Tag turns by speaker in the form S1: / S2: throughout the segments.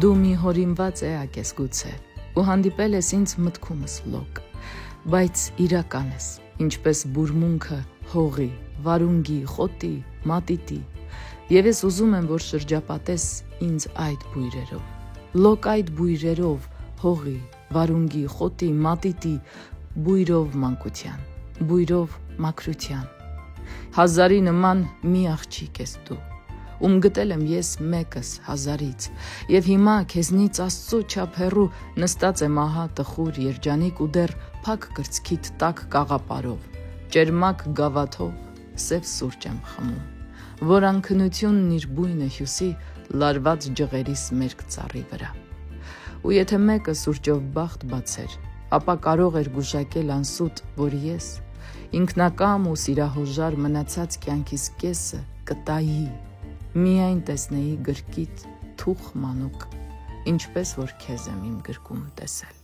S1: Դու մի հորինված էակ ես գուցե, ու հանդիպել ես ինձ մտքումս լոկ, բայց իրական ես, ինչպես բուրմունքը հողի, վարունգի, խոտի, մատիտի, և ես ուզում եմ, որ շրջապատես ինձ այդ բույրերով, լոկ այդ բույրերով, հողի, վարունգի, խոտի, մատիտի, բույրով մանկության, բույրով մաքրության, հազարի նման մի աղջիկ ես դու, ում գտել եմ ես մեկս հազարից, և հիմա քեզնից Աստծո չափ հեռու նստած եմ ահա տխուր երջանիկ ու դեռ փակ կրծքիդ տաք կաղապարով, ճերմակ գավաթով սև սուրճ եմ խմում, որ անքնությունն իր բույնը հյուսի լարված ջղերիս մերկ ծառի վրա, ու եթե մեկը սուրճով բախտ բացեր, ապա կարող էր գուշակել անսուտ, որ ես ինքնակամ ու սիրահոժար մնացած կյանքիս կեսը կտայի, միայն տեսնեի գրկիդ թուխ մանուկ, ինչպես որ քեզ եմ իմ գրկում տեսել։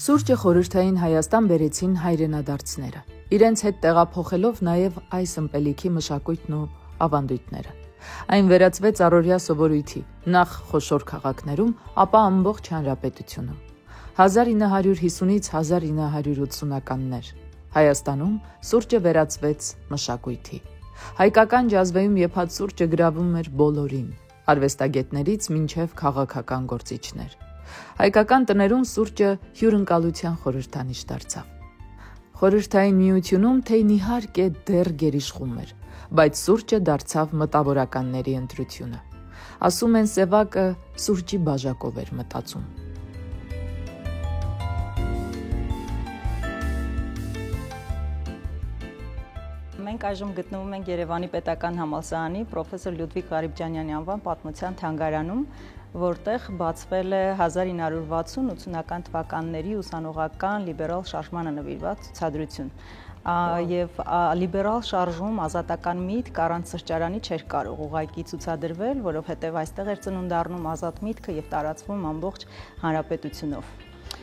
S1: Սուրճը խորհրդային Հայաստան բերեցին հայրենադարձները, իրենց հետ տեղափոխելով նաև այս ըմպելիքի մշակույթն ու ավանդույթները։ Այն վերածվեց առօրյա սովորույթի, նախ խոշոր քաղաքներում, ապա ամբողջ հանրապետությունում։ 1950-ից 1980-ականներ Հայաստանում սուրճը վերածվեց մշակույթի։ Հայկական ջազվեում եփած սուրճը գրավում էր բոլորին, արվեստագետներից մինչև քաղաքական գործիչներ։ Հայկական տներում սուրճը հյուրընկալության խորհրդանիշ դարձավ։ Խորհրդային Միությունում թեյն իհարկե դեռ գերիշխում էր, բայց սուրճը դարձավ մտավորականների ընտրությունը։ Ասում են սևակը սուրճի բաժակով էր մտածում։
S2: Մենք այժմ գտնվում ենք Երևանի Պետական համալսարանի պրոֆեսոր Լյուդվիգ Ղարիբջանյանի անվան պատմության թանգարանում, որտեղ բացվել է 1960-80-ական թվականների ուսանողական լիբերալ շարժմանը նվիրված ցուցադրություն։ Եվ լիբերալ շարժում ազատական միտք առանց սրճարանի չէր կարող ուղղակի ցուցադրվել, որովհետև այստեղ էր ծնունդ առնում ազատ միտքը եւ տարածվում ամբողջ հանրապետությունով։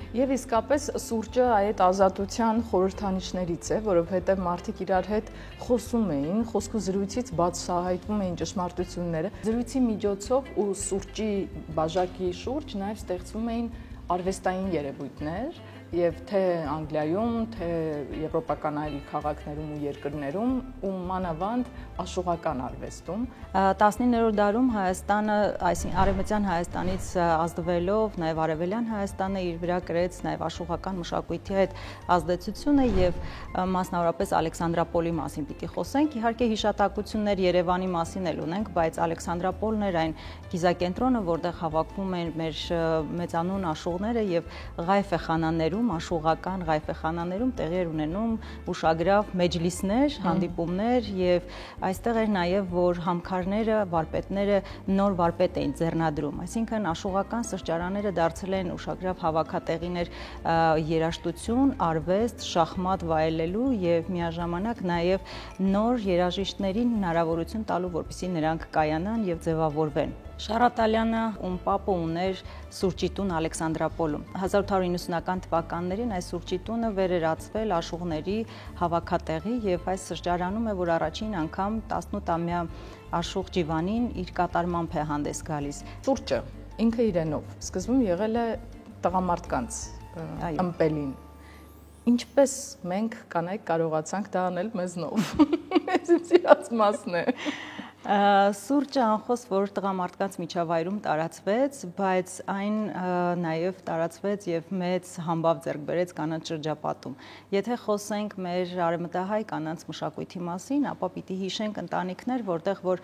S1: Եվ իսկապես սուրճը այդ ազատության խորհրդանիշներից է, որովհետև մարդիկ իրար հետ խոսում էին, խոսքու զրույցից բացահայտվում էին ճշմարտությունները։ Զրույցի միջոցով ու սուրճի բաժակի շուրջ նաև ստեղծվում էին արվեստային երևույթներ, եւ թե Անգլիայում, թե եվրոպական այլ քաղաքներում ու երկրներում ու մանավանդ աշխուղական արվեստում
S2: 19-րդ դարում Հայաստանը, այսինքն արևմտյան Հայաստանից ազդվելով նաև արևելյան Հայաստանը իր վրա կրեց նաև աշխուղական մշակույթի հետ ազդեցությունը եւ մասնավորապես Ալեքսանդրապոլի մասին պիտի խոսենք։ Իհարկե հիշատակություններ Երևանի մասին էլ ունենք, բայց Ալեքսանդրապոլն էր այն գիզակենտրոնը, որտեղ հավաքվում են մեր մեծանուն աշխուղները եւ ղայֆեխանաներում աշխուղական ղայֆեխանաներում տեղի էր ունենում ուշագրավ մեջլիսներ, հանդիպումներ եւ այստեղ էր նաեւ որ համքարները, վարպետները նոր վարպետ էին ձեռնադրում, այսինքն աշխուղական սրճարանները դարձել են ուշագրավ հավաքատեղիներ երաժշտություն, արվեստ, շախմատ վայելելու եւ միաժամանակ նաեւ նոր երաժիշտներին հնարավորություն տալու, որպեսզի նրանք կայանան եւ ձևավորվեն։ Շարատալյանը ում պապը ուներ սուրճի տուն Ալեքսանդրապոլում։ 1890-ական թվականներին այս սուրճի տունը վերերացվել աշխուղների հավաքատեղի եւ այս սրճարանում է, որ առաջին անգամ 18-ամյա աշխուղ Ջիվանին իր կատարմամբ է հանդես գալիս։
S1: Սուրճը ինքը իրենով սկզբում եղել է տղամարդկանց ըմպելին։ Ինչպես մենք կանայք կարողացանք դա անել մեզնով։ Այս սիրած մասն է։
S2: Սուրճը անխոս որ տղամարդկանց միջավայրում տարածվեց, բայց այն նաև տարածվեց եւ մեծ համբավ ձեռք բերեց կանանց շրջապատում։ Եթե խոսենք մեր արևմտահայ կանանց մշակույթի մասին, ապա պիտի հիշենք ընտանիքներ, որտեղ որ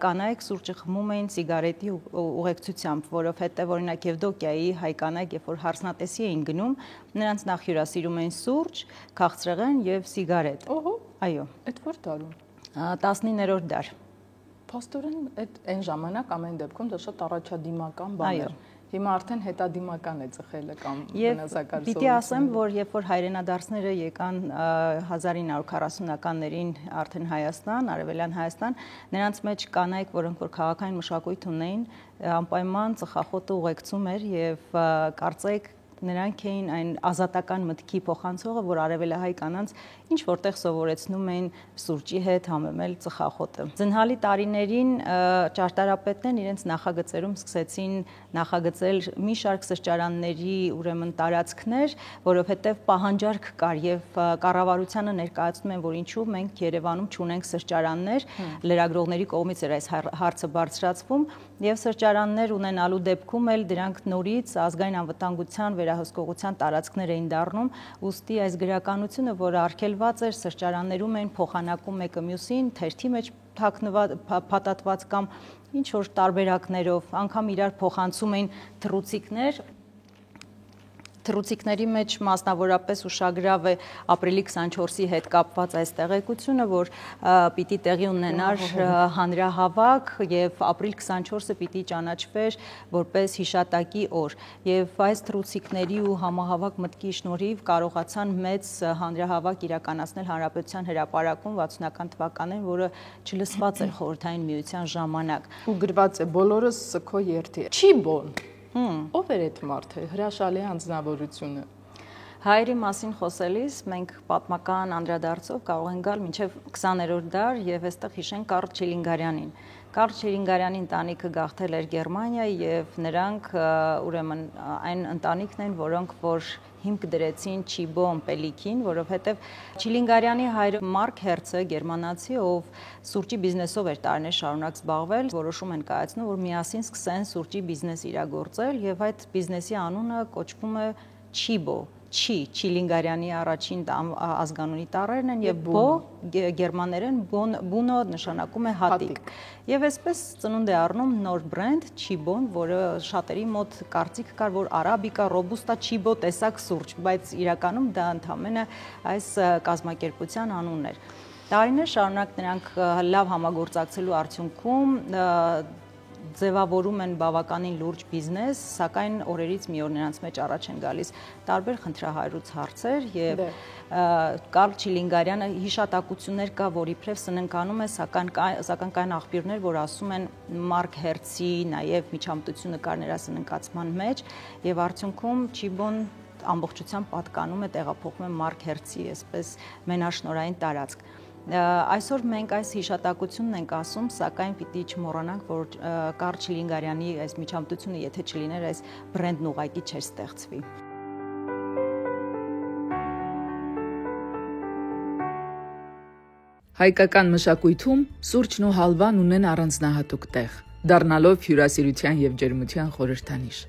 S2: կանայք սուրճը խմում էին սիգարետի ուղեկցությամբ, որովհետեւ օրինակ Եվդոկիայի հայ կանայք, երբ որ հարսնատեսի էին գնում, նրանց նախ հյուրասիրում էին սուրճ, քաղցրեղեն եւ սիգարետ։
S1: Օհո,
S2: այո,
S1: այդ որ տարում
S2: 19-րդ դար։
S1: Փաստորեն այդ այն ժամանակ ամեն դեպքում դա շատ առաջադիմական բան էր։ Հիմա արդեն հետադիմական է ծխելը կամ վնասակար
S2: սովորությունը։ Պիտի ասեմ, որ երբ որ հայրենադարձները եկան 1940-ականներին արդեն Հայաստան, Արևելյան Հայաստան, նրանց մեջ կանայք, որոնք որ քաղաքային մշակույթ ունեին, անպայման ծխախոտը ուղեկցում էր եւ կարծեք նրանք էին այն ազատական մտքի փոխանցողը, որ արևելահայ կանանց ինչ որտեղ սովորեցնում էին սուրճի հետ համեմել ծխախոտը։ Ձնհալի տարիներին ճարտարապետներն իրենց նախագծերում սկսեցին նախագծել մի շարք սրճարանների ուրեմն տարածքներ, որովհետև պահանջարկ կար եւ կառավարությանը ներկայացնում են, որ ինչու մենք Երևանում չունենք սրճարաններ, լրագրողների կողմից էր այս հարցը բարձրացվում եւ սրճարաններ ունենալու դեպքում էլ դրանք նորից ազգային անվտանգության վերահսկողության տարածքներ էին դառնում, ուստի այս գրականությունը, որը արգելված էր, սրճարաններում էին փոխանակում մեկը մյուսին, թերթի մեջ թաքնված փաթաթված կամ ինչ որ տարբերակներով, անգամ իրար փոխանցում էին թռուցիկներ։ Թռուցիկների մեջ մասնավորապես ուշագրավ է ապրիլի 24-ի հետ կապված այս տեղեկությունը, որ պիտի տեղի ունենար հանրահավաք եւ ապրիլ 24-ը պիտի ճանաչվեր որպես հիշատակի օր։ Եվ այս թռուցիկների ու համահավաք մտքի շնորհիվ կարողացան մեծ հանրահավաք իրականացնել Հանրապետության հրապարակում 60-ական թվականին, որը չլսված էր Խորհրդային Միության ժամանակ։
S1: Ու գրված է բոլորս քո երթի։ Չի բոն։ Ով էր այդ մարդը, հրաշալի անձնավորությունը։
S2: Հայերի մասին խոսելիս մենք պատմական անդրադարձով կարող ենք գալ մինչև 20-րդ դար եւ այստեղ հիշենք Կարլ Չիլինգարյանին։ Կարլ Չիլինգարյանի ընտանիքը գաղթել էր Գերմանիա եւ նրանք ուրեմն այն ընտանիքն են, որոնք որ հիմք դրեցին Չիբո ըմպելիքին, որովհետև Չիլինգարյանի հայրը Մարկ Հերցը գերմանացի, ով սուրճի բիզնեսով էր տարիներ շարունակ զբաղվել, որոշում են կայացնում, որ միասին սկսեն սուրճի բիզնես իրագործել եւ այդ բիզնեսի անունը կոչվում է Չիբո, Չիլինգարյանի առաջին ազգանունի տառերն են եւ բո գերմաներեն բունո նշանակում է հատիկ։ Եվ այսպես ծնունդ է առնում նոր բրենդ Չիբոն, որը շատերի մոտ կարծիք կար, որ արաբիկա, ռոբուստա, Չիբո տեսակ սուրճ, բայց իրականում դա ընդհանրապես այս կազմակերպության անունն էր։ Տարիներ շարունակ նրանք լավ համագործակցելու արդյունքում ձևավորում են բավականին լուրջ բիզնես, սակայն օրերից մի օր նրանց մեջ առաջ են գալիս տարբեր խնդրահարույց հարցեր եւ Կարլ Չիլինգարյանը հիշատակություններ կա, որ իբրև սննկանում է, սակայն կային աղբյուրներ, որ ասում են Մարկ Հերցի նաեւ միջամտությունը կար նրա սննկացման մեջ եւ արդյունքում Չիբոն ամբողջությամբ պատկանում է, տեղափոխվում է Մարկ Հերցի, այսպես մենաշնորհային տարածք։ Այսօր մենք այս հիշատակությունն ենք ասում, սակայն պիտի չմոռանանք, որ Կարլ Չիլինգարյանի այս միջամտությունը, եթե չլիներ, այս բրենդն ուղղակի չէր ստեղծվի։
S1: Հայկական մշակույթում սուրճն ու հալվան ունեն առանձնահատուկ տեղ, դառնալով հյուրասիրության եւ ջերմության խորհրդանիշ։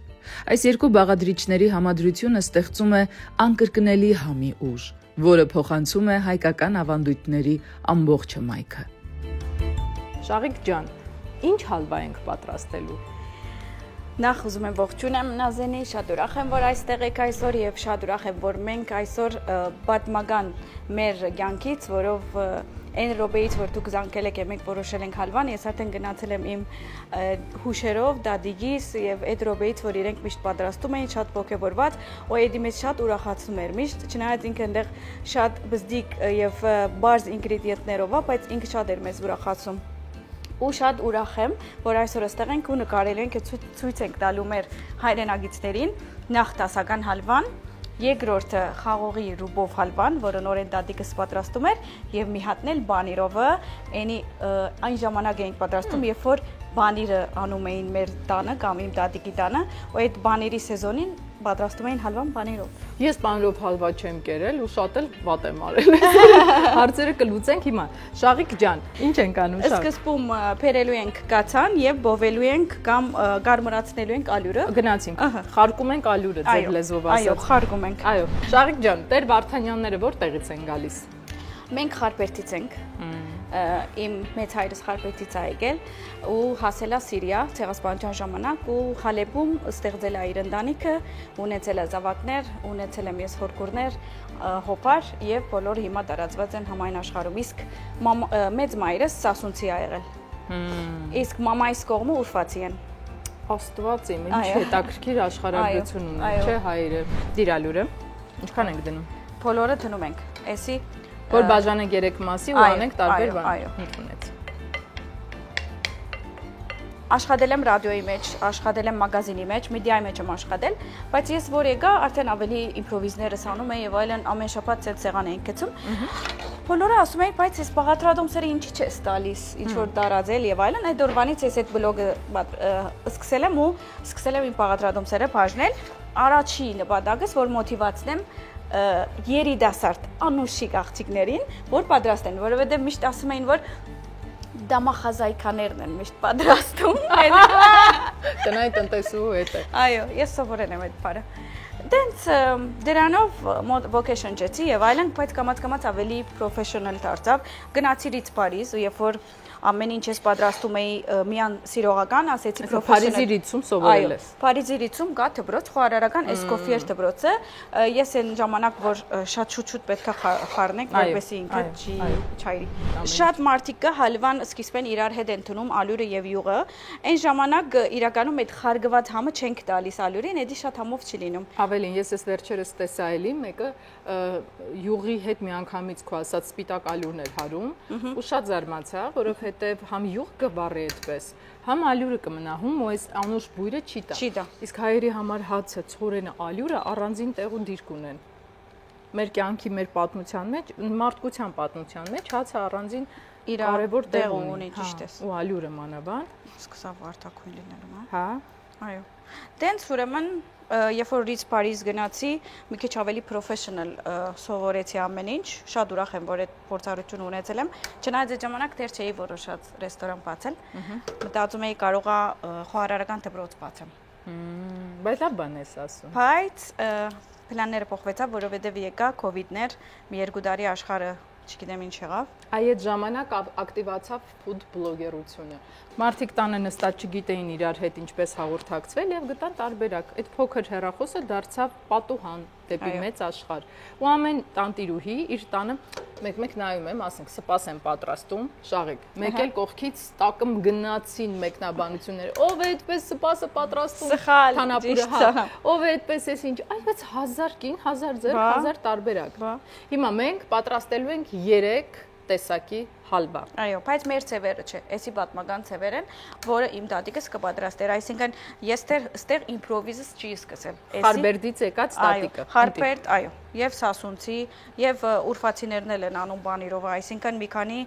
S1: Այս երկու բաղադրիչների համադրությունը ստեղծում է անկրկնելի համի ուժ, որը փոխանցում է հայկական ավանդույթների ամբողջ հմայքը։ Շաղիկ ջան, ինչ հալվա ենք պատրաստելու։
S3: Նախ ուզում եմ ողջունեմ Նազենի, շատ ուրախ եմ, որ այստեղ եք այսօր եւ շատ ուրախ եմ, որ մենք այսօր պատմական մեր կյանքից, որով այն րոպեից, որ դուք զանգել եք եւ մենք որոշել ենք հալվան, ես արդեն գնացել եմ իմ հուշերով, դադիգիս եւ այդ րոպեից, որ իրենք միշտ պատրաստում էին, շատ ողջավորված, ու այդ մեզ շատ ուրախացնում էր միշտ, չնայած ինքը այնտեղ շատ բզդիկ եւ բարձ ինգրեդիենտներով է, բայց ինքը շատ էր մեզ ուրախացում։ Ու շատ ուրախ եմ, որ այսօր այստեղ ենք ու նկարել ենք, ցույց ենք տալու մեր հայրենագիտներին նախ դասական հալվան, երկրորդը խաղողի ռուբով հալվան, որը նորեն դադիկս պատրաստում էր, եւ մի հատն էլ բանիրովը, այն ժամանակ էինք պատրաստում, երբ որ բանիրը անում էին մեր տանը կամ իմ դադիկի տանը, ու այդ բանիրի սեզոնին պատրաստում էին հալվան բանիրով։
S1: Ես բանիրով հալվա չեմ կերել ու շատ էլ վատ եմ արել։ Հարցերը կլուծենք հիմա։ Շաղիկ ջան, ինչ ենք անում շաղ։
S3: Սկզբում փերելու ենք կացան եւ բովելու ենք կամ կարմրացնելու ենք ալյուրը։
S1: Գնացինք։ Խարկում ենք ալյուրը, ձեր լեզվով ասած։
S3: Այո, խարկում ենք։
S1: Այո։ Շաղիկ ջան, Տեր Վարդանյանները որտեղից են գալիս։
S3: Մենք Խարպերտից ենք։ Իմ մեծ հայրս Խարպերտից է եկել ու հասել է Սիրիա ցեղասպանության ժամանակ ու Խալեբում ստեղծել է իր ընտանիքը, ունեցել է զավակներ, ունեցել եմ ես հորկուրներ, հոպար եւ բոլորը հիմա տարածված են համայն աշխարհում։ Իսկ մեծ մայրս սասունցի է եղել։ Իսկ մամայիս կողմը ուրֆացի են։
S1: Աստված իմ, ինչ հետաքրքիր աշխարհագրություն ունի, չէ՞ հայերը։ Դիրալուրը ինչքան ենք դնում։
S3: Բոլորը դնում ենք։ Էսի
S1: որ բաժանենք 3 մասի ու անենք տարբեր բան։ Ունեց։
S3: Աշխատել եմ ռադիոյի մեջ, աշխատել եմ մագազինի մեջ, մեդիայի մեջ եմ աշխատել, բայց ես որ եկա, արդեն ավելի իմպրովիզներս անում եմ եւ այլն ամեն շաբաթ սեղան էինք գցում։ Բոլորը ասում էին, բայց այս բաղադրատոմսերը ինչի՞ չես տալիս, ինչ որ տարածել եւ այլն, այդ օրվանից ես այդ բլոգը սկսել եմ ու սկսել եմ իմ բաղադրատոմսերը բաժնել։ Առաջի նպատակս, որ մոտիվացնեմ երիտասարդ անուշիկ աղջիկներին, որ պատրաստեն, որովհետեւ միշտ ասում էին, որ դամախազայքաներն են միշտ պատրաստում։
S1: Տնայի տնտեսու հետ է։
S3: Այո, ես սովորել եմ այդ բառը։ Դենց դրանով ոգի շնչեցի եւ այլն, բայց կամաց ավելի պրոֆեսիոնալ դարձավ։ Գնացի Փարիզ ու երբ որ ամեն ինչ ես պատրաստում էի միան սիրողական, ասեցի պրոֆեսիոնալ։
S1: Փարիզի Ռիցում սովորել ես։
S3: Փարիզի Ռիցում կա դպրոց, խոհարարական Էսկոֆիեր դպրոցը։ Ես այն ժամանակ որ շատ շուտ պետքա խառնենք, որպեսզի ինքը չայրի։ Շատ մարդիկ կա հալվան սկիզբեն իրար հետ են տնում ալյուրը եւ յուղը։ Այն ժամանակ իրականում այդ խարգված համը չենք տալիս ալյուրին, էդի շատ համով չի լինում։
S1: Ավելին, ես ես վերջերս տեսա էլի, մեկը յուղի հետ միանգամից քո ասած սպիտակ ալյուրն էր հարում ու շատ զարմացա, որովհետև համ յուղ կվառի այդպես, համ ալյուրը կմնա, հում ու այս անուշ բույրը չի տա։ Իսկ հայերի համար հացը, ցորենը, ալյուրը առանձին տեղ ու դիրք ունեն։ Մեր կյանքի, մեր պատմության մեջ, մարդկության պատմության մեջ հացը առանձին կարևոր տեղ ունի, ճիշտ է։ Ու ալյուրը մանավանդ
S3: սկսավ վարդակույն լինելու,
S1: հա։
S3: Այո։ Դենց ուրեմն երբ որ Փարիզ գնացի, մի քիչ ավելի պրոֆեսիոնալ սովորեցի ամեն ինչ, շատ ուրախ եմ, որ այդ փորձառությունը ունեցել եմ։ Չնայած այդ ժամանակ դեռ չէի որոշած ռեստորան բացել։ Մտածում էի կարողա խոհարարական դպրոց բացեմ։
S1: Բայց լավ բան ես ասում։
S3: Բայց պլանները փոխվեցավ, որովհետև եկա COVID-ներ, մի 2 տարի աշխարհը չգիտեմ ինչ եղավ։
S1: Այդ ժամանակ ակտիվացավ ֆուդ բլոգերությունը։ Մարդիկ տանը նստած չգիտեին իրար հետ ինչպես հաղորդակցվել եւ գտան տարբերակ։ Այդ փոքր հեռախոսը դարձավ պատուհան դեպի մեծ աշխարհ։ Ու ամեն տանտիրուհի իր տանը մեկ նայում եմ, ասենք, սպաս եմ պատրաստում, շաղիկ։ Մեկ էլ կողքից տակում գնացին մեկնաբանություններ։ Ով է այդպես սպասը պատրաստում։ Թանապուրը, հա։ Ով է այդպես էս ինչ։ Այ բայց 1000 կին, 1000 ձեռք, 1000 տարբերակ։ Հիմա մենք պատրաստելու ենք 3 տեսակի հալվա։
S3: Այո, բայց մեր ցևերը չէ, էսի պատմական ցևեր են, որը իմ տատիկս կպատրաստեր, այսինքն ես ստեղ իմպրովիզս չի սկսել։
S1: Խարբերդից եկած տատիկը։
S3: Խարբերդ, այո, եւ սասունցի, եւ ուրֆացիներն էլ են անում բանիրով, այսինքն մի քանի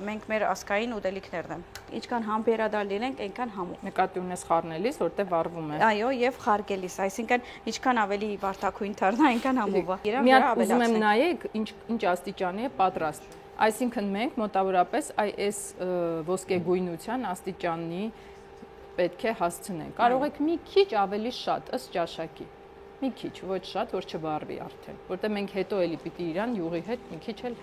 S3: մենք մեր ասկային ուտելիքներն են։ Ինչքան համբերադար լինենք, այնքան համով։
S1: Նկատի ունես խառնելիս, որտեղ վառվում է։
S3: Այո, եւ խարգելիս, այսինքն ինչքան ավելի վարդակույն դառնա, այնքան համով է։
S1: Մի հատ ուզում եմ նայեք, ինչ աստիճանի է պատրաստ։ Այսինքն մենք մոտավորապես այս ոսկեգույնության աստիճանի պետք է հասցնենք։ Կարող եք մի քիչ ավելի շատ ըստ ճաշակի։ Մի քիչ, ոչ շատ, որ չվառվի արդեն, որտեղ մենք հետո էլի պիտի իրան յուղի հետ մի քիչ էլ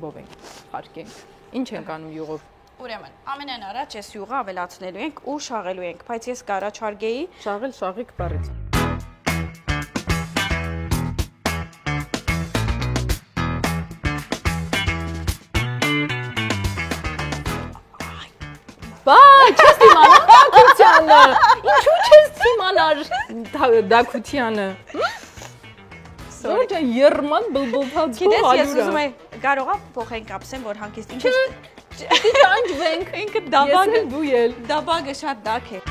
S1: բովենք, խարկենք։ Ինչ ենք անում յուղով։
S3: Ուրեմն, ամենայն առաջ այս յուղը ավելացնելու ենք ու շաղելու ենք, բայց ես կառաջարկեի
S1: շաղել շաղիկ բառից։ Բայ, չես իմանալ դակությանը։ Ինչու չես իմանալ դակությանը։ Սորջան երման բլբլթած
S3: գիտես, ես ուզում եմ կարողա փոխենք ապսեմ, որ հանկիստ ինչ
S1: Պիտի տանջվենք, ինքը դաբագը դույել։
S3: Դաբագը շատ դակ է։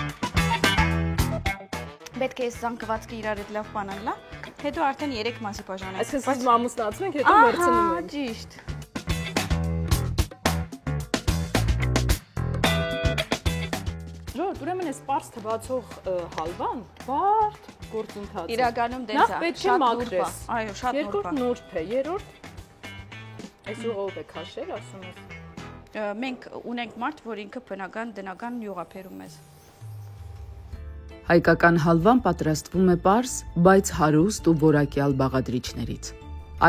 S3: Պետք է զանգվածքը իրար հետ լավ բանալա, հետո արդեն 3 մասի բաժանենք։
S1: Այսինքն մամուսնացում ենք, հետո մերցնում ենք։
S3: Ահա, ճիշտ։
S1: Ուրեմն այս պարզ թվացող հալվան բարդ գործընթաց է։
S3: Իրականում դենց է։
S1: Նախ պետք է մաքրես։
S3: Այո, շատ նուրբ է։
S1: Երկրորդ նուրբ է, երրորդ այս յուղով է քաշել, ասում ես։
S3: Մենք ունենք մարդ, որ ինքը բնական դնական յուղափերում է։
S1: Հայկական հալվան պատրաստվում է պարզ, բայց հարուստ ու որակյալ բաղադրիչներից։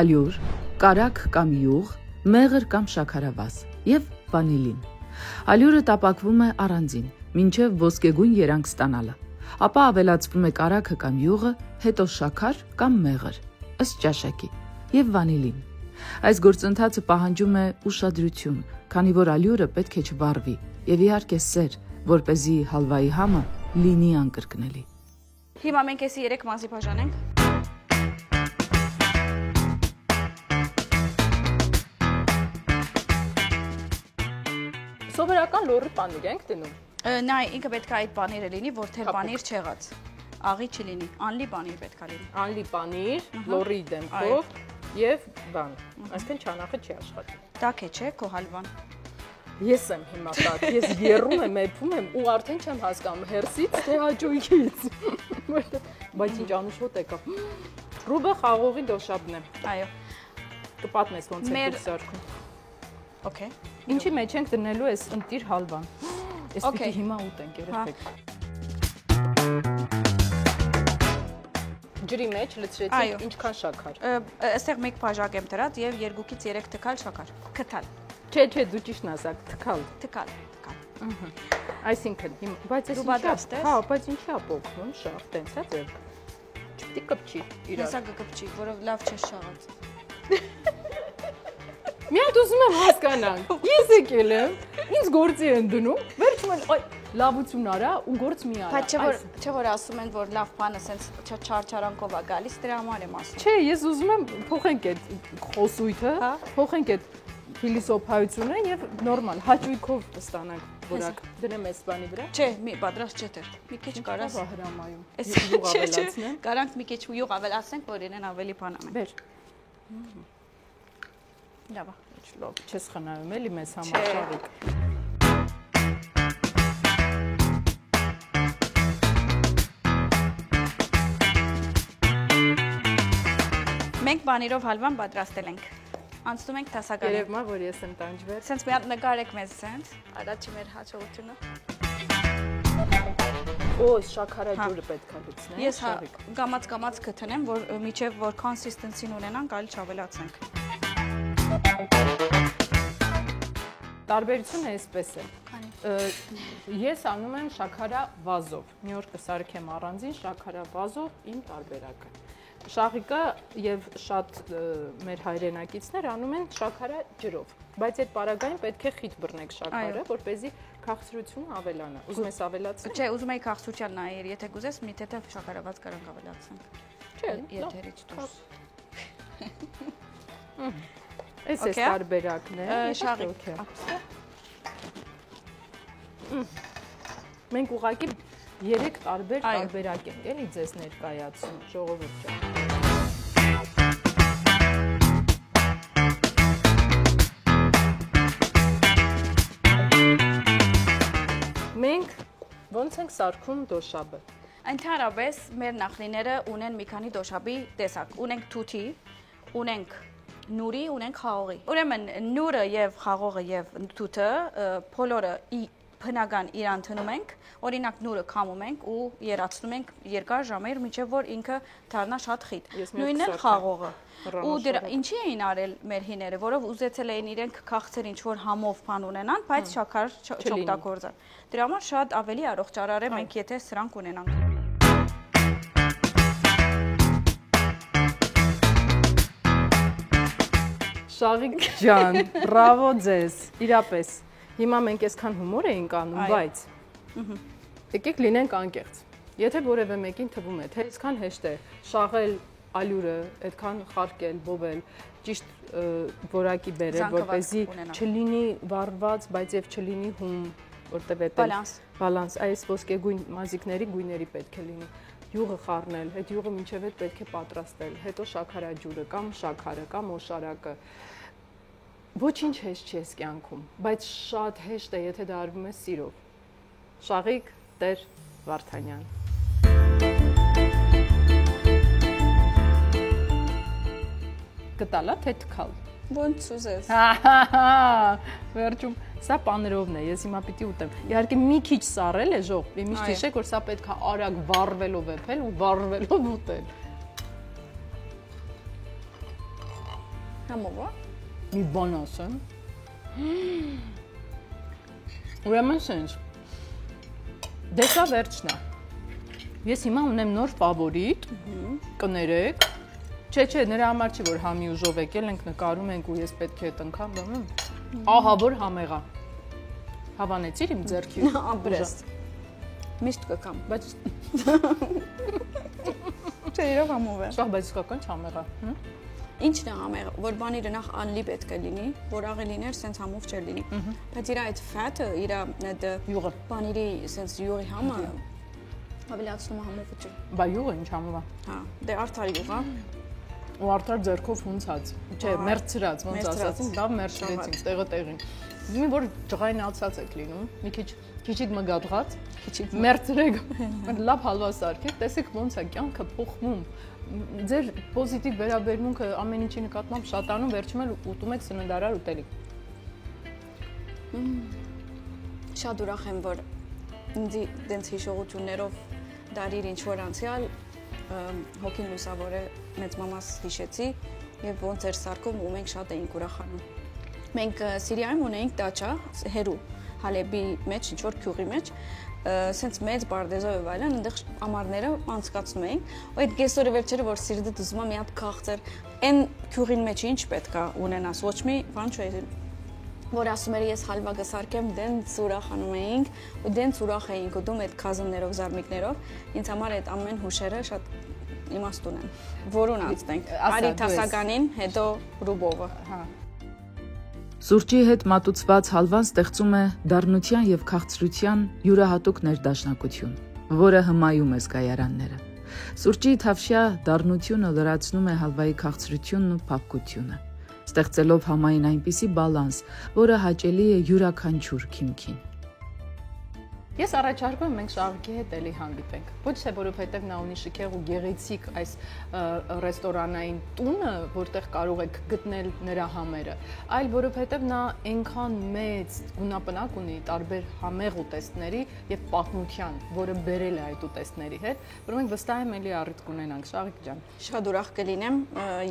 S1: Ալյուր, կարագ կամ յուղ, մեղր կամ շաքարավազ եւ վանիլին։ Ալյուրը տապակվում է առանձին, մինչև ոսկեգույն երանգ ստանալը, ապա ավելացվում է կարագը կամ յուղը, հետո շաքար կամ մեղր, ըստ ճաշակի, եւ վանիլին։ Այս գործընթացը պահանջում է ուշադրություն, քանի որ ալյուրը պետք է չվառվի, եւ իհարկե սեր, որպեսզի հալվայի համը լինի անկրկնելի։
S3: Հիմա մենք էսի 3 մազի բաժանենք։
S4: Սովորական լոռի պանիր ենք դնում։
S3: Նա ինքը պետք է այդ պանիրը լինի, որ թեր պանիր չեղած։ Աղի չլինի, անլի պանիր պետք է լինի։
S4: Անլի պանիր, լոռի դեմքով եւ բան։ Այսինքն չանախը չի աշխատի։
S3: Տաք է, չէ, քո հալվան։
S4: Ես եմ հիմա տակ, ես եռում եմ, էփում եմ ու արդեն չեմ հասկանում հերսից թե հաճույքից։ Բայց ինչ անուշոտ եկա։ Ռուբը խաղողի դոշաբն է։
S3: Այո։
S4: Կպատնես ոնց է դուք սարքում։
S3: Okay։
S4: Ինչի մեջ ենք դնելու այս ընտիր հալվան։ Այս պիտի հիմա ուտենք երեխեք։ Ջրի մեջ լցրեցինք ինչքան շաքար։
S3: Այստեղ մեկ բաժակ եմ դրած եւ 2-ից 3 թքալ շաքար։ Քթալ։
S4: Չէ, դու ճիշտն ասակ, թքալ։
S3: Թքալ։
S4: Այսինքն, բայց այս ինչա՞, հա, բայց ինչի՞ է փոքրում, շաղ, տենց է ձեր։ Չպիտի կպչի իրար։
S3: Հեսա կպչի, որով լավ չես շաղած։
S4: Մի հատ ուզում եմ հասկանալ, ես եկել եմ, ինձ գործի են դնում, վերջում են, այ, լավություն արա ու գործ մի արա։
S3: Բայց չէ որ ասում են, որ լավ բանը սենց չարչարանքով է գալիս, դրա համար եմ ասում։
S4: Չէ, ես ուզում եմ փոխենք այդ խոսույթը, փոխենք այդ փիլիսոփայությունը եւ նորմալ հաճույքով ստանանք որակ դնեմ այս բանի վրա։
S3: Չէ, մի պատրաստ չէ դեռ։ Մի քիչ կարաս
S4: հրամայում։
S3: Յուղ ավելացնեմ։ Կարանք մի քիչ յուղ ավելացնենք, որ իրեն ավելի բան անենք։
S4: Բեր։
S3: Լավ է։
S4: Լավ, չես խնայում էլի մեզ համար շարիկ։
S3: Մենք բանիրով հալվան պատրաստել ենք։ Անցնում ենք դասականին։
S4: Երևում է, որ ես եմ տանջվել։
S3: Սենց մի հատ նկարեք մեզ սենց, առաջի մեր հաջողությունը։
S4: Օ, շաքարաջուրը պետք է լցնենք։
S3: Ես գամած կթնեմ, որ միջև որ կոնսիստենսին ունենանք, այլ չավելացնենք։
S4: Տարբերությունը այսպես է։ Ես անում եմ շաքարա վազով։ Մի օր կսարքեմ առանձին շաքարա վազով իմ տարբերակը։ Շաղիկը եւ շատ մեր հայրենակիցներ անում են շաքարա ջրով, բայց այդ պարագային պետք է խիտ բռնեք շաքարը, որպեսզի քաղցրությունը ավելանա։ Ուզում ես ավելացնել։
S3: Չէ, ուզում եի քաղցրության նայել, եթե կուզես, մի թեթև շաքարավազ կարանք ավելացնենք։
S4: Չէ,
S3: եթերից դուրս։
S4: Այս է տարբերակն է։
S3: Շաղիկ։
S4: Մենք ուղղակի 3 տարբեր տարբերակ ենք, էլի ձեզ ներկայացնում, ժողովուրդ ջան։ Մենք ոնց ենք սարքում դոշաբը։
S3: Ընդհանրապես մեր նախնիները ունեն մի քանի դոշաբի տեսակ։ Ունենք թութի, ունենք նուրի, ունենք խաղողի։ Ուրեմն նուրը եւ խաղողը եւ թութը բոլորը բնական իրան տնում ենք, օրինակ նուրը քամում ենք ու երացնում ենք երկար ժամեր, մինչև որ ինքը դառնա շատ խիտ։ Նույնն էլ խաղողը։ Ու դրա ինչի էին արել մեր հիները, որով ուզեցել էին իրենք քաղցր ինչ-որ համով բան ունենան, բայց շաքար չօգտագործան։ Դրա համար շատ ավելի առողջարար է մենք եթե սրանք ունենանք։
S4: Շաղիկ ջան, բրավո ձեզ, իրապես։ Հիմա մենք այսքան հումոր էինք անում, բայց եկեք լինենք անկեղծ։ Եթե որևէ մեկին թվում է, թե այսքան հեշտ է շաղել ալյուրը, այդքան խարկել, բովել, ճիշտ որակի բերել, որպեսզի չլինի վառված, բայց եւ չլինի հում, որտեղ է բալանս, այս ոսկեգույն մազիկների գույների պետք է լինի։ Յուղը խառնել, այդ յուղը մինչև այդ պետք է պատրաստել, հետո շաքարաջուրը կամ շաքարը կամ օշարակը։ Ոչինչ հեշտ չի այս կյանքում, բայց շատ հեշտ է, եթե դա արվում է սիրով։ Շաղիկ Տեր Վարդանյան։ Գտալա թե թքալ։
S3: Ոնց ուզես։
S4: Վերջում սա պանրովն է, ես հիմա պիտի ուտեմ։ Իհարկե մի քիչ սառել է ժող, միշտ հիշեք, որ սա պետք է արագ վառվելով էփել ու վառվելով ուտել։
S3: Համով է։
S4: Մի բան ասեմ։ Ուրեմն սենց։ Դե սա վերջն է։ Ես հիմա ունեմ նոր ֆավորիտ, կներեք։ Չէ, նրա համար չի, որ համի ուժով եկել ենք, նկարում ենք ու ես պետք է այդ ընկամ, ահա որ համեղա։ Հավանեցիր իմ ձեռքի։
S3: Ապրես։ Միշտ կգամ։
S4: Բայց
S3: Չէ, իրավ համով է։
S4: սա բայց իսկական չամեղ է։
S3: Ինչն է համեղ, որ բանիրը նախ անլի պետք է լինի, որ աղի լիներ, սենց համով չէր լինի։ Բայց իր այդ fat-ը, իր այդ
S4: յուղը,
S3: բանիրի սենց յուղի համը ավելացնում է համովը ջը։
S4: Բա յուղը ինչ համով է։
S3: Հա, դե արդար յուղ է։
S4: Ու արդար ձեռքով հունցած։ Չէ, մերցրած, ոնց ասացին, լավ մերցրեցինք, տեղը տեղին։ Դու որ ջղայնացած եք լինում, մի քիչ մգադղած, քիչ մերցրեք, լավ հալվա սարքեք, տեսեք ոնց է կյանքը փոխվում։ Ձեր պոզիտիվ վերաբերմունքը ամեն ինչի նկատմամբ շատանում, վերջում էլ ուտում եք սննդարար ուտելիք։
S3: Շատ ուրախ եմ, որ ինձ դենց հիշողություններով դարիր ինչ-որ անցյալ հոգին լուսավոր է, մեծ մամաս հիշեցի և ոնց էր սարքում ու մենք շատ էինք ուրախանում։ Մենք Սիրիայում ունեինք դաչա հերու, Հալեբի մեջ, ինչ-որ քյուղի մեջ, սենց մեծ բարդեզով և այլն, ընդեղ ամառները անցկացնում էինք, ու այդ գեսորը վերջերը, որ սիրդդ ուզում է մի հատ քաղցր, այն քյուղին մեջ ինչ պետք է ունենաս, ոչ մի բան չէ, որ ասում էր ես հալվա կսարքեմ, դենց ուրախանում էինք, ու դենց ուրախ էինք ուտում այդ քազաններով, զարմիկներով, ինձ համար այդ ամեն հուշերը շատ իմաստուն են, որուն անցնենք, արի թասականին, հետո ռուբովը։
S1: Սուրճի հետ մատուցված հալվան ստեղծում է դառնության և քաղցրության յուրահատուկ ներդաշնակություն, որը հմայում է զգայարանները։ Սուրճի թավշյա դառնությունը լրացնում է հալվայի քաղցրությունն ու փափկությունը, ստեղծելով համային այնպիսի բալանս, որը հաճելի է յուրաքանչյուր քիմքին։
S4: Ես առաջարկում եմ մենք Շահրուխի հետ էլի հանդիպենք։ Ոչ թե որովհետև նա ունի շքեղ ու գեղեցիկ այս ռեստորանային տունը, որտեղ կարող եք գտնել նրա համերը, այլ որովհետև նա այնքան մեծ գունապնակ ունի տարբեր համեղ ուտեստների եւ պատմության, որը բերել է այդ ուտեստների հետ, որ մենք վստահ եմ էլի առիթ կունենանք, Շահրուխ ջան։
S3: Շատ ուրախ կլինեմ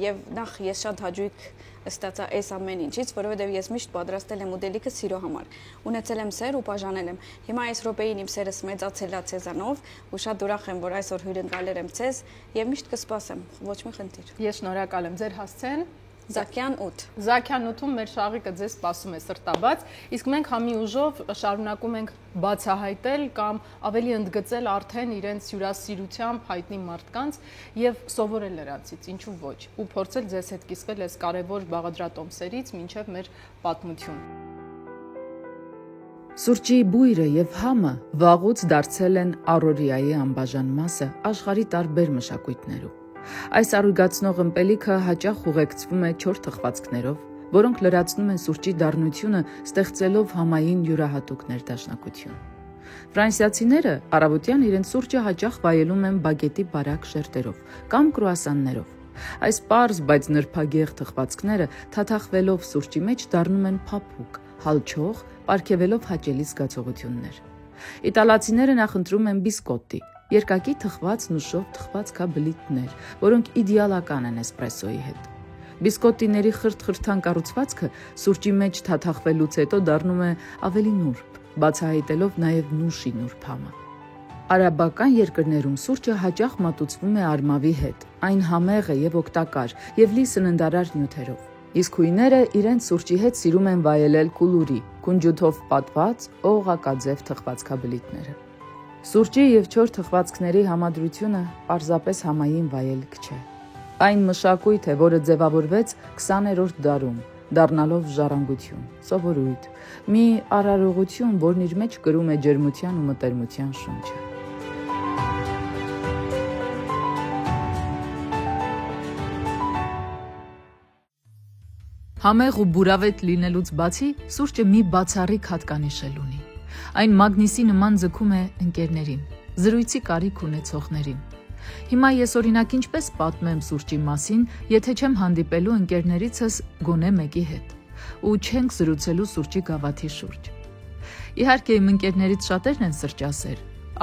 S3: եւ նախ ես շատ հաճույք ստացա այս ամեն ինչից, որովհետև ես միշտ պատրաստել եմ ուտելիքը սիրո համար։ Ունեցել եմ սեր ու բաժանել եմ։ Հիմա այս րոպեին իմ սերս մեծացել է ցեզանով ու շատ ուրախ եմ, որ այսօր հյուրընկալել եմ ցեզ եւ միշտ կսպասեմ, ոչ մի խնդիր։
S4: Ես շնորհակալ եմ, ձեր հասցեն
S3: Զաքյան 8։
S4: Զաքյան 8-ում մեր Շահրուխը ձեզ սպասում է սրտաբաց, իսկ մենք համի ուժով շարունակում ենք բացահայտել կամ ավելի ընդգծել արդեն իրենց հյուրասիրությամբ հայտնի մարդկանց եւ սովորել նրանցից, ինչու ոչ, ու փորձել ձեզ հետ կիսվել այս կարևոր բաղադրատոմսերից մինչեւ մեր պատմություն։
S1: Սուրճի բույրը եւ համը վաղուց դարձել են առօրյայի անբաժան մասը աշխարհի տարբեր մշակույթներում։ Այս առույգացնող ըմպելիքը հաճախ ուղեկցվում է 4 թխվածքներով, որոնք լրացնում են սուրճի դառնությունը, ստեղծելով համային յուրահատուկ ներդաշնակություն։ Ֆրանսիացիները առավոտյան իրենց սուրճը հաճախ վայելում են բագետի բարակ շերտերով կամ կրուասաններով։ Այս պարզ, բայց նրբագեղ թխվածքները թաթախվելով սուրճի մեջ դառնում են փափուկ, հալչող, պարգևելով հաճելի զգացողություններ։ Իտալացիները նախընտրում են բիսկոտի, երկակի թխված նուշով թխված քաբլիտներ, որոնք իդեալական են էսպրեսոյի հետ։ Բիսկոտիների խրթ-խրթան կառուցվածքը սուրճի մեջ թաթախվելուց հետո դառնում է ավելի նուրբ, բացահայտելով նաև նուշի նուրբ համը։ Արաբական երկրներում սուրճը հաճախ մատուցվում է արմավի հետ, այն համեղ է եւ օգտակար եւ լի սննդարար նյութերով։ Իսկ հույները իրենց սուրճի հետ սիրում են վայելել կուլուրի, կունջութով պատված, օղակաձև թխված քաբլիտները։ Սուրճի եւ 4 թխվածքների համադրությունը պարզապես համային վայելք չէ։ Այն մշակույթ է, որը ձևավորվեց 20-րդ դարում, դառնալով ժառանգություն, սովորույթ, մի արարողություն, որն իր մեջ կրում է ջերմության ու մտերմության շունչը։ Համեղ ու բուրավետ լինելուց բացի, սուրճը մի բացառիկ հատկանիշ էլ ունի։ Այն մագնիսի նման ձգում է ընկերներին, զրույցի կարիք ունեցողներին։ Հիմա ես օրինակ ինչպես պատմեմ սուրճի մասին, եթե չեմ հանդիպելու ընկերներիցս գոնե մեկի հետ, ու չենք զրուցելու սուրճի գավաթի շուրջ։ Իհարկե իմ ընկերներից շատերն են սրճասեր,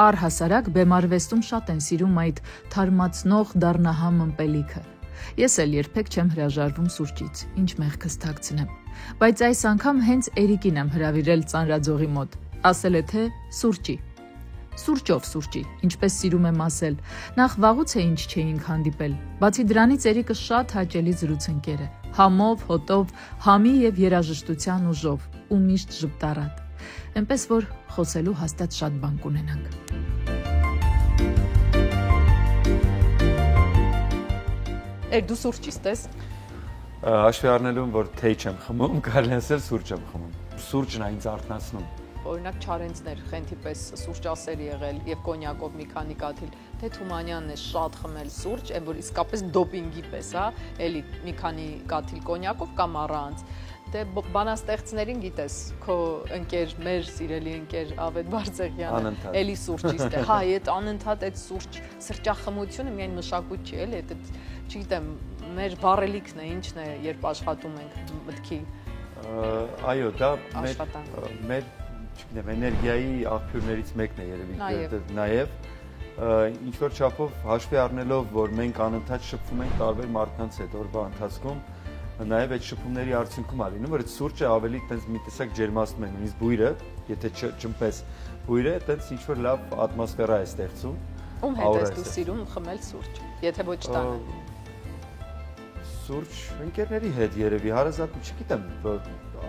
S1: առհասարակ բեմարվեստում շատ են սիրում այդ թարմացնող դառնահամ ըմպելիքը։ Ես էլ երբեք չեմ հրաժարվում սուրճից, ինչ մեղքս թաքցնեմ, բայց այս անգամ հենց Էրիկին եմ հրավիրել ծանրաձողի մոտ, ասել է թե սուրճի։ Սուրճով սուրճի, ինչպես սիրում եմ ասել, նախ վաղուց է ինչ չէինք հանդիպել, բացի դրանից Էրիկը շատ հաճելի զրուցընկեր է, համով, հոտով, համի եւ երաժշտության ուժով ու միշտ ժպտառատ։ Էնպես որ խոսելու հաստատ շատ բան կունենանք։
S4: Դու սուրճ ես։
S5: Հաշվի առնելուն, որ թեյ չեմ խմում, կարելի ասել սուրճ եմ խմում։ Սուրճն է ինձ արթնացնում։
S4: Օրինակ Չարենցներ խենթի պես սուրճասեր եղել եւ կոնյակով մի քանի կաթիլ, թե Թումանյանն է շատ խմել սուրճ, այն որ իսկապես դոպինգի պես, հա, էլի մի քանի կաթիլ կոնյակով կամ առանց։ Դե բանաստեղծներին գիտես, քո ընկեր, մեր սիրելի ընկեր Ավետ Բարծեղյանը, էլի սուրճիստ է։ Հա, այդ անընդհատ այդ սուրճ սրճախմությունը միայն մշակույթ չի, էլի, այդ չգիտեմ, մեր վառելիքն է, ինչն է, երբ աշխատում ենք մտքի։
S5: Այո, դա մեր չգիտեմ, էներգիայի աղբյուրներից մեկն է երևի նաև ինչ որ չափով հաշվի առնելով, որ մենք անընդհատ շփվում ենք տարբեր մարդկանց հետ օրվա ընթացքում, նաև այդ շփումների արդյունքում ա լինում, որ այդ սուրճը ավելի տենց մի տեսակ ջերմացնում է, նույնիսկ բույրը, եթե չմպես բույրը, տենց ինչ որ լավ ատմոսֆերա է ստեղծում։
S4: Ում հետ ես դու սիրում խմել սուրճ, եթե ոչ տանը։
S5: Սուրճ ընկերների հետ երևի, հարազատ, չգիտեմ,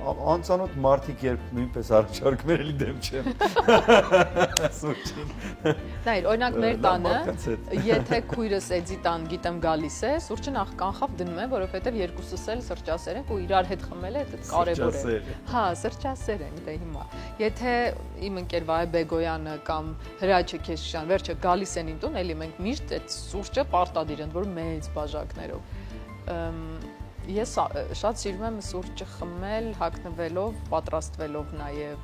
S5: անծանոթ մարդիկ երբ նույնպես առաջարկում էլի դեմ չեմ սուրճին։
S4: Նայր, օրինակ մեր տանը, եթե քույրս էձի տան գիտեմ գալիս է, սուրճը նախ կանխավ դնում է, որովհետև երկուսս էլ սրճասեր ենք ու իրար հետ խմելը դա կարևոր է։ Հա, սրճասեր ենք դե հիմա։ Եթե իմ ընկեր Վահե Բեգոյանը կամ Հրաչը Քեշյան վերջը գալիս են իմ տուն, էլի մենք միշտ այդ սուրճը պարտադիր են, որ մեծ բաժակներով։ Ես շատ սիրում եմ սուրճը խմել, հագնվելով, պատրաստվելով նաև։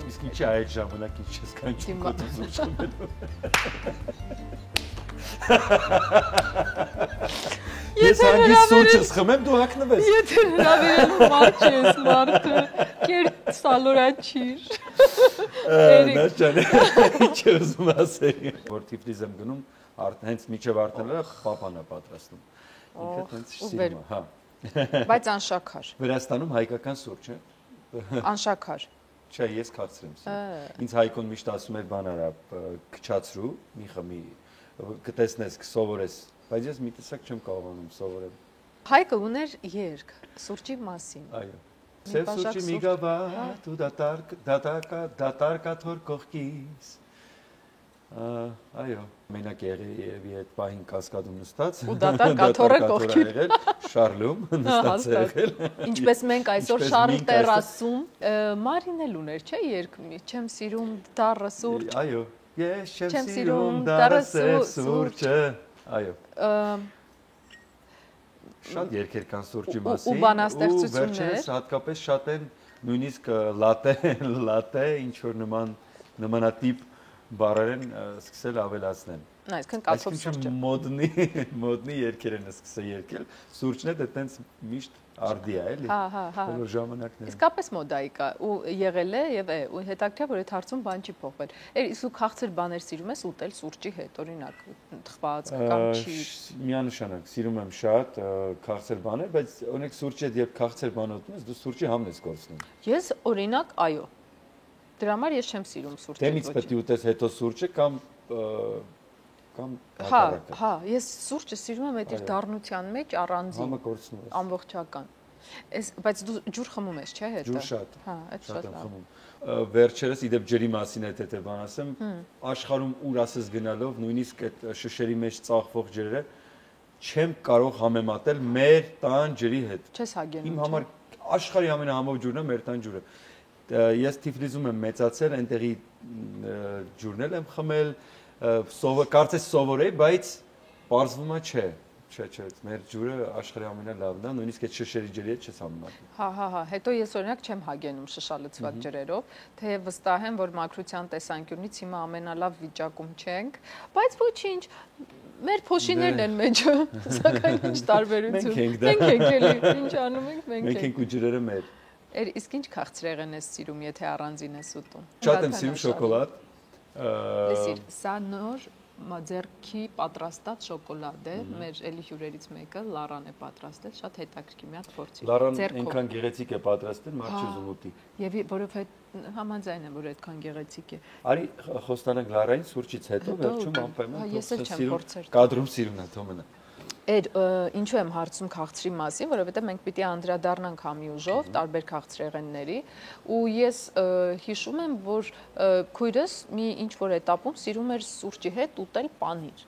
S5: Իսկ ինչի այդ ժամանակ ինչ ես կանչում կոթը սուրճ խմելու։ Ես հանգիստ սուրճս խմեմ, դու հագնվես։
S4: Եթե հրավիրելու մարդ չես, մարդը կեր սալորաչիր։
S5: Նաշ ջան, ինչ ես ուզում ասել։ Որ Թիֆլիս եմ գնում, հենց միջև արդենը պապան է պատրաստում։ Ինքը տենց սիրում է, հա։
S4: Բայց անշաքար։
S5: Վրաստանում հայկական սուրճ է։
S4: Անշաքար։
S5: Չէ, ես քաղցրեմ սիրում։ Ինձ Հայկոն միշտ ասում էր բան արա, քչացրու, մի խմի, կտեսնես, կսովորես, բայց ես մի տեսակ չեմ կարողանում սովորել։
S4: Հայկը ուներ երգ սուրճի մասին։
S5: Այո։ Սև սուրճի մի գավաթ ու դատարկ աթոռ կողքից։ Այո, մենակ երևի այդ պահին կասկադում նստած
S4: ու դատարկ աթոռը կողքին
S5: Շարլում նստած եղել։
S4: Ինչպես մենք այսօր Շարլ տերասում Մարին էլ ուներ, չէ՞ երգ, չեմ սիրում դառը սուրճ։
S5: Այո, ես չեմ սիրում դառը սուրճը։ Այո։ Շատ երգեր կան սուրճի մասին
S4: ու բանաստեղծություններ։
S5: Ու վերջերս հատկապես շատ են նույնիսկ լատե ինչ որ նմանատիպ բառեր են սկսել ավելացնել։
S4: Այսինքն կաթով սուրճը։
S5: Մոդնի երգեր են սկսել երգել։ Սուրճն է դա տենց միշտ արդի է, էլի։ Բոլոր ժամանակներում։
S4: Իսկապես մոդայիկ է ու եղել է եւ է ու հետաքրքիր որ այդ հարցում բան չի փոխվել։ Իսկ քաղցր բաներ սիրում ես ուտել սուրճի հետ, օրինակ թխված կամ չի։
S5: Միանշանակ սիրում եմ շատ քաղցր բաներ, բայց օրինակ սուրճի հետ երբ քաղցր բան ուտում ես, դու սուրճի համն ես կորցնում։
S4: Ես օրինակ, այո։ Դրա համար ես չեմ սիրում սուրճը։
S5: Դեմից պետք է ուտես հետո սուրճը կամ
S4: Հա, ես սուրճը սիրում եմ այդ իր դառնության մեջ առանձին։
S5: Համը կորցնում ես։
S4: Ամբողջական։ Բայց դու ջուր խմում ես, չէ՞ հետո։
S5: Ջուր շատ։
S4: Հա, այդ շատ լավ։
S5: Վերջերս իդեպ ջրի մասին հետ բան ասեմ, աշխարհում ուր ասես գնալով, նույնիսկ այդ շշերի մեջ ծաղվող ջրերը չեմ կարող համեմատել մեր տան ջրի հետ։
S4: Չես հագենում։
S5: Իմ համար աշխարհի ամենահամով ջուրն է մեր տան ջուրը։ Ես Թիֆլիսում եմ մեծացել, այնտեղի ջուրն եմ խմել, կարծես սովորեի, բայց պարզվում է չէ, մեր ջուրը աշխարհի ամենալավն է, նույնիսկ այդ շշերի ջրի հետ չես համեմատում։
S4: Հա, հետո ես օրինակ չեմ հագենում շշալցված ջրերով, թեև վստահ եմ, որ մաքրության տեսանկյունից հիմա ամենալավ վիճակում չենք, բայց ոչինչ, մեր փոշիներն են մեջը, սակայն ինչ տարբերություն։ Մենք ենք էլի, ինչ անում ենք,
S5: մենք ենք ու ջրերը մեր։
S4: Իսկ ինչ քաղցրեղեն ես սիրում, եթե առանձին ես ուտում։
S5: Շատ եմ սիրում շոկոլադ։
S4: Լսիր, սա նոր ձեռքի պատրաստած շոկոլադ է, մեր էլի հյուրերից մեկը Լարան է պատրաստել, շատ հետաքրքիր մի հատ փորձի։
S5: Լարան այնքան գեղեցիկ է պատրաստել, մարդ չուզում ուտի։
S4: Եվ որովհետեւ համաձայն եմ, որ այդքան գեղեցիկ է։
S5: Արի խոստանանք Լարային սուրճից հետո վերջում անպայման
S4: ես էլ չեմ փորձել։
S5: Կադրում սիրուն է թոմնա։
S4: Ինչու եմ հարցում քաղցրի մասին, որովհետև մենք պիտի անդրադառնանք համի ուժով տարբեր քաղցրեղենների, ու ես հիշում եմ, որ քույրս մի ինչ-որ этаպում սիրում էր սուրճի հետ ուտել պանիր։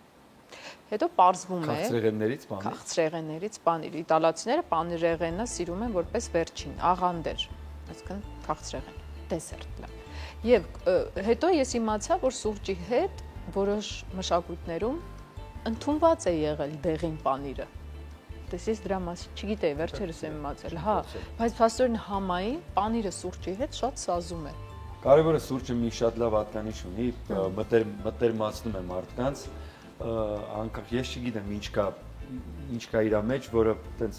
S4: Հետո պարզվում է քաղցրեղեններից պանիր։ Իտալացիները պանիրեղենը սիրում են որպես վերջին աղանդեր, այսինքն քաղցրեղեն, դեսերտ։ Եվ հետո ես իմացա, որ սուրճի հետ որոշ մշակույթներում ընդունված է եղել դեղին պանիրը։ Ես դրա մասին չգիտեի, վերջերս եմ իմացել, հա, բայց փաստորեն համային պանիրը սուրճի հետ շատ սազում է։
S5: Կարևորը սուրճը մի շատ լավ հատկանիշ ունի, մտերմացնում է մարդկանց, անկախ ես չգիտեմ ինչ կա իր մեջ, որը այտենց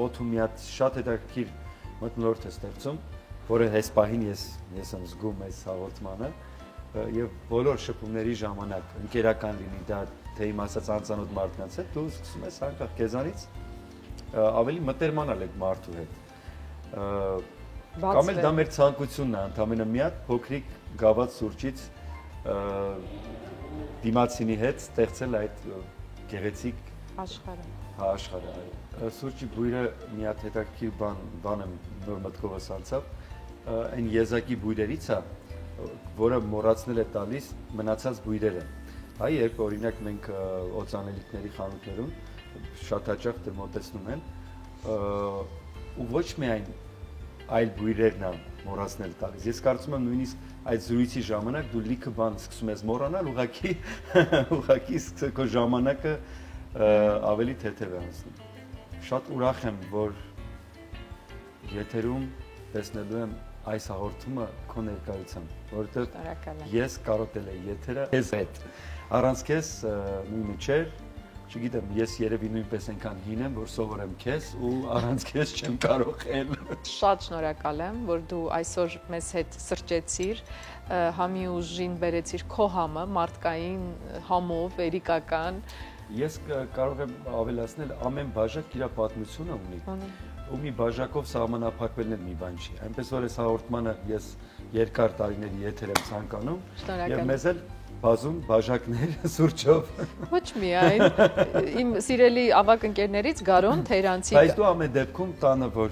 S5: օդում մի հատ շատ հետաքրքիր մթնոլորտ է ստեղծում, որը այս պահին ես եմ զգում այս հաղորդմանը, եւ բոլոր շփումների ժամանակ ընկերական լինի դա թե իմ ասած անծանոթ մարդկանց հետ, դու սկսում ես անկախ քեզանից ավելի մտերմանալ այդ մարդու հետ։ Կամ էլ դա մեր ցանկությունն է, ընդամենը մի հատ փոքրիկ գաված սուրճից դիմացինի հետ ստեղծել այդ գեղեցիկ
S4: աշխարհը։
S5: Հա, աշխարհը։ Սուրճի բույրը մի հատ հետաքրքիր բան եմ նոր մտքովս անցավ, այն եզակի բույրերից է, որը մոռացնել է տալիս մնացած բույրերը։ Այ երբ օրինակ մենք օծանելիքների խանութներում շատ հաճախ դեռ մոտեցնում են ու ոչ միայն այլ բույրերն են մոռացնել տալիս։ Ես կարծում եմ նույնիսկ այդ զրույցի ժամանակ դու լիքը բան սկսում ես մոռանալ, ուղղակի քո ժամանակը ավելի թեթև է անցնում։ Շատ ուրախ եմ, որ եթերում տեսնելու եմ այս հաղորդումը քո ներկայությամբ, որովհետև ես կարոտել եմ եթերը քեզ հետ։ Առանց քեզ նույնը չէր, չգիտեմ, ես երևի նույնպես այնքան հին եմ, որ սովորեմ քեզ ու առանց քեզ չեմ կարող ել։
S4: Շատ շնորհակալ եմ, որ դու այսօր մեզ հետ սրճեցիր, համի ուժին բերեցիր քո համը, մարդկային համով, երիկական։
S5: Ես կարող եմ ավելացնել, ամեն բաժակ իր պատմությունը ունի։ Ու մի բաժակով սահմանափակվելն էլ մի բան չի։ Այնպես որ այս հաղորդմանը ես երկար տարիների եթեր եմ ցանկանում եւ մեզ էլ բազում բաժակներ սուրճով։
S4: Ոչ միայն իմ սիրելի ավագ ընկերներից Գարոն Թերանցի։
S5: Բայց դու ամեն դեպքում տանը որ։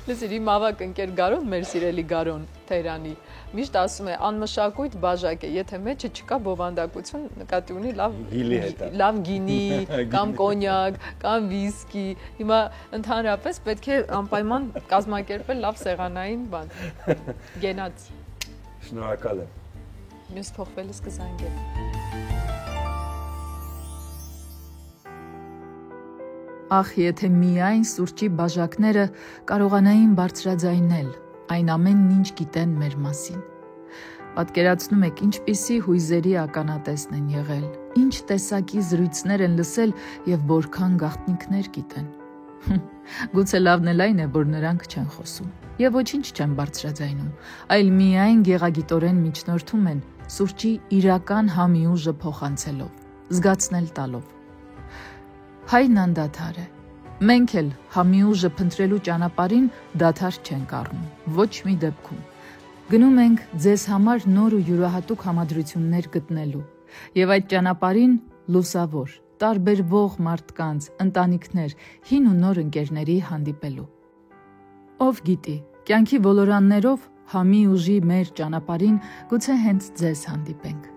S4: Լսի, իմ ավագ ընկեր Գարոն, մեր սիրելի Գարոն Թերանի, միշտ ասում է անմշակույթ բաժակ է, եթե մեջը չկա բովանդակություն, նկատի ունի լավ գինի, կամ կոնյակ, կամ վիսկի, հիմա ընդհանրապես պետք է անպայման կազմակերպել լավ սեղանային բան, գենաց։
S5: Շնորհակալ եմ։
S4: Մյուս փոխվելս կզանգեմ։
S1: Ախ, եթե միայն սուրճի բաժակները կարողանային բարձրաձայնել այն ամենն ինչ գիտեն մեր մասին։ Պատկերացնում եք ինչպիսի հույզերի ականատեսն են եղել, ինչ տեսակի զրույցներ են լսել եւ որքան գաղտնիքներ գիտեն։ Գուցե լավն էլ այն է, որ նրանք չեն խոսում եւ ոչինչ չեն բարձրաձայնում, այլ միայն գեղագիտորեն միջնորդում են սուրճի իրական համի ուժը փոխանցելով, զգացնել տալով։ Հայն անդադար է։ Մենք էլ համի ուժը փնտրելու ճանապարհին դադար չենք առնում, ոչ մի դեպքում։ Գնում ենք ձեզ համար նոր ու յուրահատուկ համադրություններ գտնելու եւ այդ ճանապարհին լուսավոր, տարբերվող մարդկանց, ընտանիքներ, հին ու նոր ընկերների հանդիպելու։ Ով գիտի, կյանքի ոլորաններով համի ուժի մեր ճանապարհին գուցե հենց ձեզ հանդիպենք։